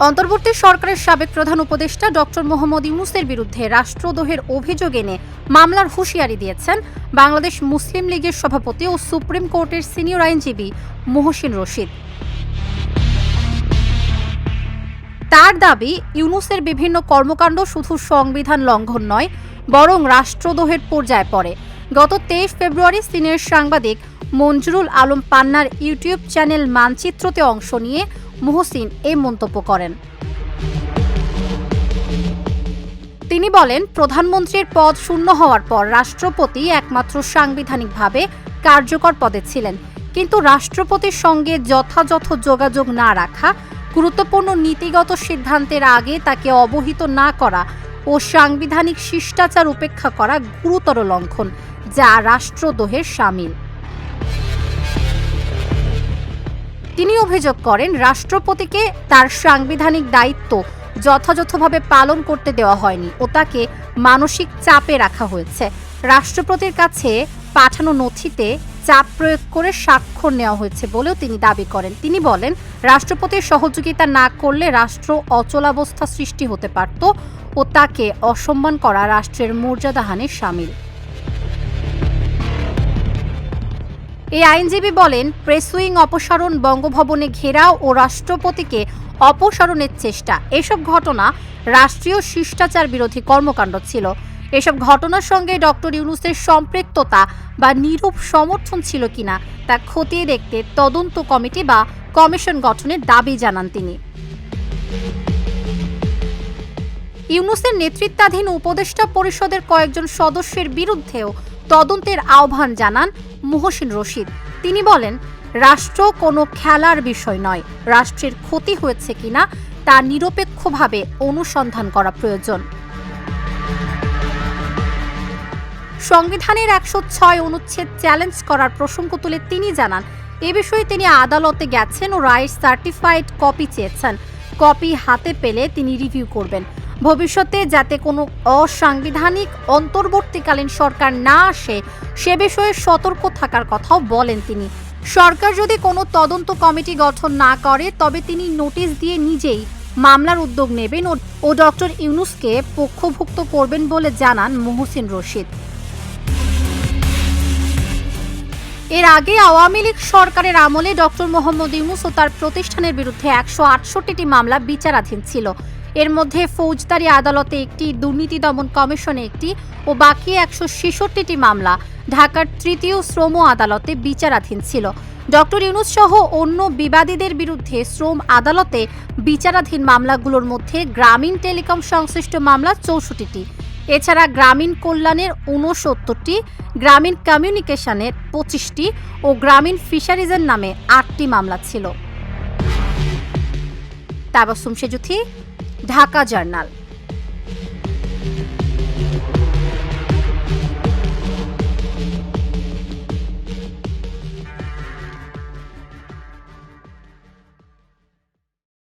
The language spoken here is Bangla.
অন্তর্বর্তী সরকারের সাবেক প্রধান উপদেষ্টা ডক্টর মোহাম্মদ ইউনূসের বিরুদ্ধে রাষ্ট্রদ্রোহের অভিযোগ এনে মামলার হুঁশিয়ারি দিয়েছেন বাংলাদেশ মুসলিম লীগের সভাপতি ও সুপ্রিম কোর্টের সিনিয়র আইনজীবী মোহসিন রশিদ। তার দাবি, ইউনূসের বিভিন্ন কর্মকাণ্ড শুধু সংবিধান লঙ্ঘন নয়, বরং রাষ্ট্রদ্রোহের পর্যায়ে পড়ে। গত 23 ফেব্রুয়ারি সিনিয়র সাংবাদিক মঞ্জুরুল আলম পান্নার ইউটিউব চ্যানেল মানচিত্রতে অংশ নিয়ে মোহসিন এই মন্তব্য করেন। তিনি বলেন, প্রধানমন্ত্রীর পদ শূন্য হওয়ার পর রাষ্ট্রপতি একমাত্র সাংবিধানিকভাবে কার্যকর পদে ছিলেন, কিন্তু রাষ্ট্রপতির সঙ্গে যথাযথ যোগাযোগ না রাখা, গুরুত্বপূর্ণ নীতিগত সিদ্ধান্তের আগে তাকে অবহিত না করা ও সাংবিধানিক শিষ্টাচার উপেক্ষা করা গুরুতর লঙ্ঘন, যা রাষ্ট্রদ্রোহের শামিল। তিনি অভিযোগ করেন, রাষ্ট্রপতিকে তার সাংবিধানিক দায়িত্ব যথাযথভাবে পালন করতে দেওয়া হয়নি ও তাকে মানসিক চাপে রাখা হয়েছে। রাষ্ট্রপতির কাছে পাঠানো নথিতে চাপ প্রয়োগ করে স্বাক্ষর নেওয়া হয়েছে বলেও তিনি দাবি করেন। তিনি বলেন, রাষ্ট্রপতির সহযোগিতা না করলে রাষ্ট্র অচলাবস্থা সৃষ্টি হতে পারত ও তাকে অসম্মান করা রাষ্ট্রের মর্যাদাহানির শামিল। এই আইনজীবী বলেন, প্রেস উইং অপসারণ, বঙ্গভবনে ঘেরাও ও রাষ্ট্রপতিকে অপসারণের চেষ্টা, এসব ঘটনা রাষ্ট্রীয় শিষ্টাচার বিরোধী কর্মকাণ্ড ছিল। এসব ঘটনার সঙ্গে ডক্টর ইউনূসের সম্পৃক্ততা বা নীরব সমর্থন ছিল কিনা তা খতিয়ে দেখতে তদন্ত কমিটি বা কমিশন গঠনের দাবি জানান তিনি। ইউনূসের নেতৃত্বাধীন উপদেষ্টা পরিষদের কয়েকজন সদস্যের বিরুদ্ধেও তদন্তের আহ্বান জানান মোহসিন রশিদ। তিনি বলেন, রাষ্ট্র কোনো খেলার বিষয় নয়, রাষ্ট্রের ক্ষতি হয়েছে কিনা তা নিরপেক্ষভাবে অনুসন্ধান করা প্রয়োজন। সংবিধানের 106 অনুচ্ছেদ চ্যালেঞ্জ করার প্রসঙ্গ তুলে তিনি জানান, এ বিষয়ে তিনি আদালতে গেছেন ও রায়ের সার্টিফাইড কপি চেয়েছেন। কপি হাতে পেলে তিনি রিভিউ করবেন। ভবিষ্যতে যাতে কোনো অসাংবিধানিক অন্তর্বর্তীকালীন সরকার না আসে সে বিষয়ে সতর্ক থাকার কথাও বলেন তিনি। সরকার যদি কোনো তদন্ত কমিটি গঠন না করে তবে তিনি নোটিশ দিয়ে নিজেই মামলার উদ্যোগ নেবেন ও ডক্টর ইউনূসকে পক্ষভুক্ত করবেন বলে জানান মোহসিন রশিদ। এর আগে আওয়ামী লীগ সরকারের আমলে ডক্টর মোহাম্মদ ইউনূস ও তার প্রতিষ্ঠানের বিরুদ্ধে 168টি মামলা বিচারাধীন ছিল। এর মধ্যে ফৌজদারি আদালতে একটি, দুর্নীতি দমন কমিশনে একটি ও বাকি 166টি মামলা ঢাকার তৃতীয় শ্রম আদালতে বিচারাধীন ছিল। ডক্টর ইউনূস সহ অন্য বিবাদীদের বিরুদ্ধে শ্রম আদালতে বিচারাধীন মামলাগুলোর মধ্যে গ্রামীণ টেলিকম সংশ্লিষ্ট মামলা 64টি, এছাড়া গ্রামীণ কল্যাণের 69টি, গ্রামীণ কমিউনিকেশনের 25টি ও গ্রামীণ ফিশারিজের নামে 8টি মামলা ছিল। তাবাসসুম সেজুথি, ঢাকা জার্নাল।